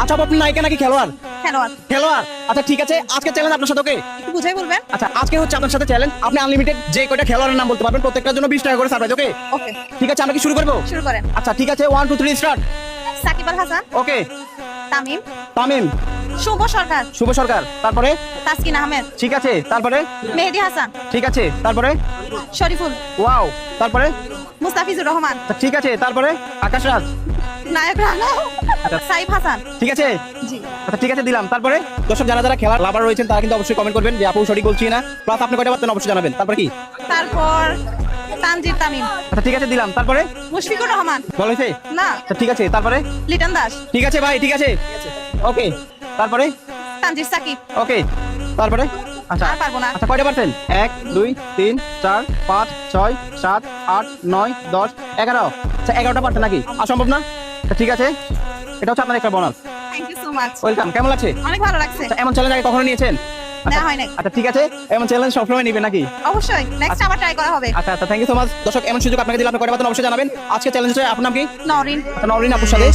আচ্ছা আপু, আপনি নায়িকা নাকি খেলোয়াড়? খেলোয়াড়। খেলোয়াড়। আচ্ছা ঠিক আছে, আজকে চ্যালেঞ্জ আপনার সাথে ওকে? একটু বুঝাই বলবেন। আচ্ছা আজকে হচ্ছে আপনার সাথে চ্যালেঞ্জ, আপনি আনলিমিটেড যে কয়টা খেলোয়াড়ের নাম বলতে পারবেন প্রত্যেকটার জন্য 20 টাকা করে সারপ্রাইজ, ওকে? ওকে, ঠিক আছে, আমরা কি শুরু করবো? শুরু করেন। আচ্ছা ঠিক আছে, 1 2 3 স্টার্ট। সাকিব আল হাসান, ওকে। তামিম, তামিম। শুভ সরকার, শুভ সরকার। তারপরে? তাসকিন আহমেদ, ঠিক আছে, তারপরে? মেহেদী হাসান, ঠিক আছে, তারপরে? শরীফুল, ওয়াও। তারপরে? মুস্তাফিজুর রহমান, ঠিক আছে, তারপরে? আকাশ রাজ। নায়ক রানা, সাইফ হাসান। ঠিক আছে। জি। আচ্ছা ঠিক আছে, দিলাম। তারপরে? দর্শক যারা যারা খেলার লাভার রয়েছেন তারা কিন্তু অবশ্যই কমেন্ট করবেন যে আপু সঠিক বলছি না, প্লাস আপনি কয়টা পারতেন অবশ্যই জানাবেন। তারপর কি? তারপর তানজির তামিম, আচ্ছা ঠিক আছে, দিলাম। তারপরে? মুশফিকুর রহমান, বল হয়েছে? না, আচ্ছা ঠিক আছে, তারপরে? লিটন দাস, ঠিক আছে ভাই, ঠিক আছে, ওকে। তারপরে? তানজির সাকিব। ওকে। তারপরে? আচ্ছা আর পারবো না। আচ্ছা, কয়টা পারছেন? 1 2 3 4 5 6 7 8 9 10 11। আচ্ছা 11টা পারছেন নাকি? অসম্ভব না? আচ্ছা, ঠিক আছে, এটা হচ্ছে আপনার একটা bonus. Thank you so much. Welcome. কেমন লাগছে? অনেক ভালো লাগছে। আচ্ছা, এমন চ্যালেঞ্জ আগে কখনো নিয়েছেন? নেওয়া হয় নাই। আচ্ছা ঠিক আছে, এমন চ্যালেঞ্জ সবসময় নিবেন নাকি? অবশ্যই নেক্সট আবার ট্রাই করা হবে। আচ্ছা আচ্ছা, থ্যাংক ইউ সো মাচ। দর্শক এমন সুযোগ আপনাকে দিলে আপনি কয়টা পারতেন অবশ্যই জানাবেন। আজকে চ্যালেঞ্জ হচ্ছে, আপনার নাম কি? নরিন। আচ্ছা, নওরিন আপুর সাথে